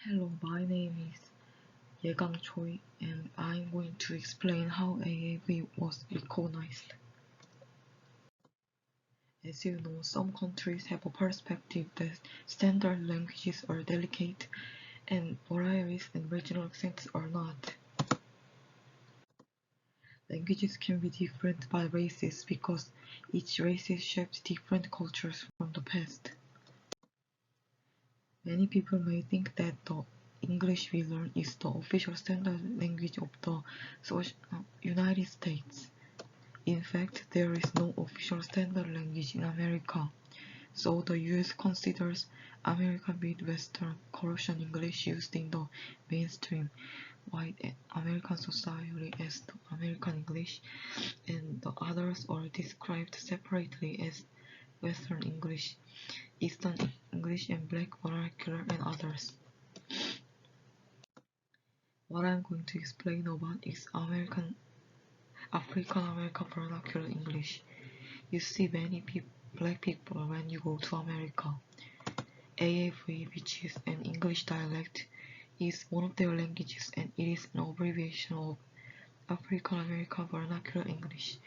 Hello, my name is Yegang Choi and I'm going to explain how AAVE was recognized. As you know, some countries have a perspective that standard languages are delicate and varieties and regional accents are not. Languages can be different by races because each race shaped different cultures from the past. Many people may think that the English we learn is the official standard language of the United States. In fact, there is no official standard language in America, so the US considers American Midwestern Croatian English used in the mainstream white American society as the American English, and the others are described separately as Western English, Eastern English, and Black Vernacular, and others. What I'm going to explain about is African American Vernacular English. You see many black people when you go to America. AAVE, which is an English dialect, is one of their languages and it is an abbreviation of African American Vernacular English.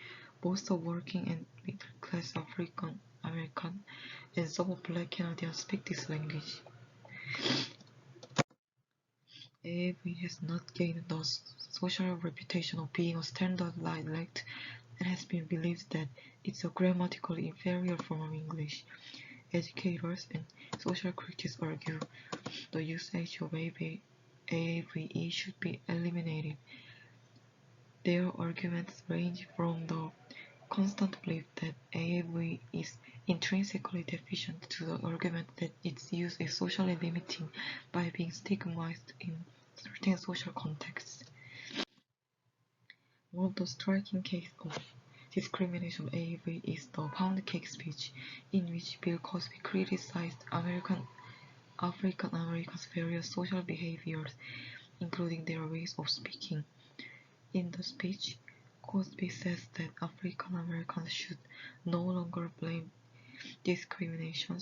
Most of working and middle class African American and some of black Canadians speak this language. AAVE has not gained the social reputation of being a standard dialect and has been believed that it's a grammatically inferior form of English. Educators and social critics argue the usage of AAVE should be eliminated. Their arguments range from the constant belief that AAVE is intrinsically deficient to the argument that its use is socially limiting by being stigmatized in certain social contexts. One of the striking cases of discrimination of AAVE is the pound cake speech, in which Bill Cosby criticized African Americans' various social behaviors, including their ways of speaking. In the speech, Cosby says that African Americans should no longer blame discrimination,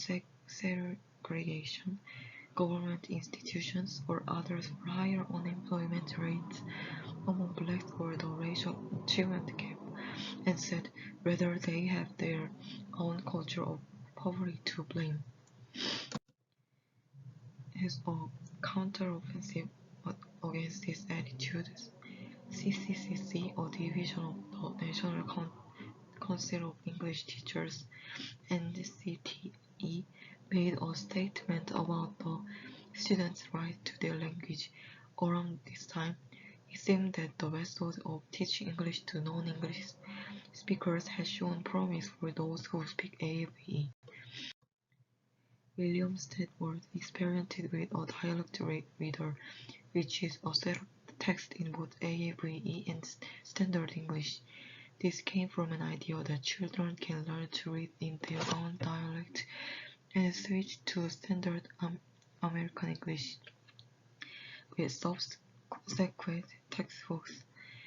segregation, government institutions, or others for higher unemployment rates among blacks or the racial achievement gap, and said rather they have their own culture of poverty to blame. As a counteroffensive against this attitude, CCCC, a division of the National Council of English Teachers, NCTE, made a statement about the students' right to their language. Around this time, it seemed that the method of teaching English to non-English speakers has shown promise for those who speak AAVE. William Stedworth experimented with a dialect reader, which is a set of text in both AAVE and Standard English. This came from an idea that children can learn to read in their own dialect and switch to Standard American English with subsequent textbooks.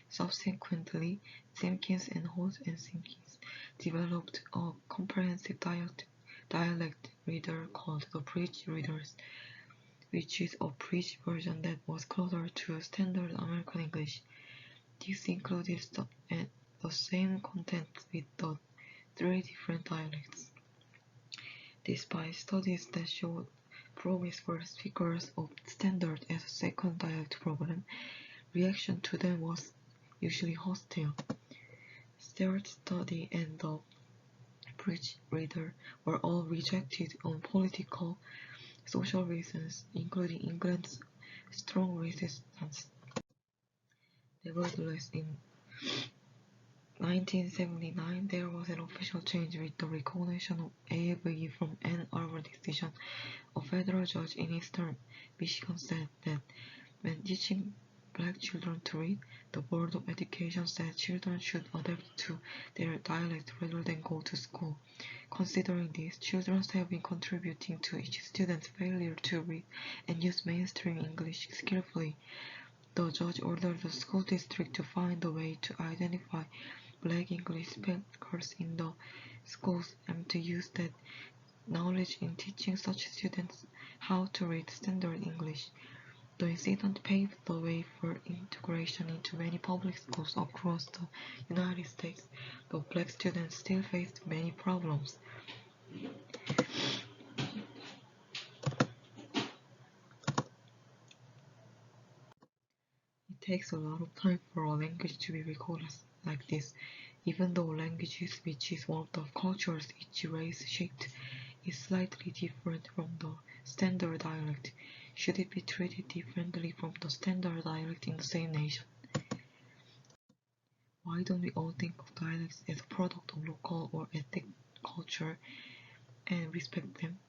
Subsequently, Simpkins and Holt and Simpkins developed a comprehensive dialect reader called the Bridge Readers, which is a bridge version that was closer to Standard American English. This included the same content with the three different dialects. Despite studies that showed promise for speakers of Standard as a second dialect program, reaction to them was usually hostile. Stewart's study and the Bridge Reader were all rejected on political, social reasons, including England's strong resistance. Nevertheless, in 1979, there was an official change with the recognition of AAVE from Ann Arbor decision. A federal judge in Eastern Michigan said that when teaching black children to read, the Board of Education said children should adapt to their dialect rather than go to school. Considering this, children have been contributing to each student's failure to read and use mainstream English skillfully. The judge ordered the school district to find a way to identify black English speakers in the schools and to use that knowledge in teaching such students how to read standard English. The incident paved the way for integration into many public schools across the United States, though black students still faced many problems. It takes a lot of time for a language to be recorded like this, even though languages, which is one of the cultures each race shaped, is slightly different from the standard dialect. Should it be treated differently from the standard dialect in the same nation? Why don't we all think of dialects as a product of local or ethnic culture and respect them?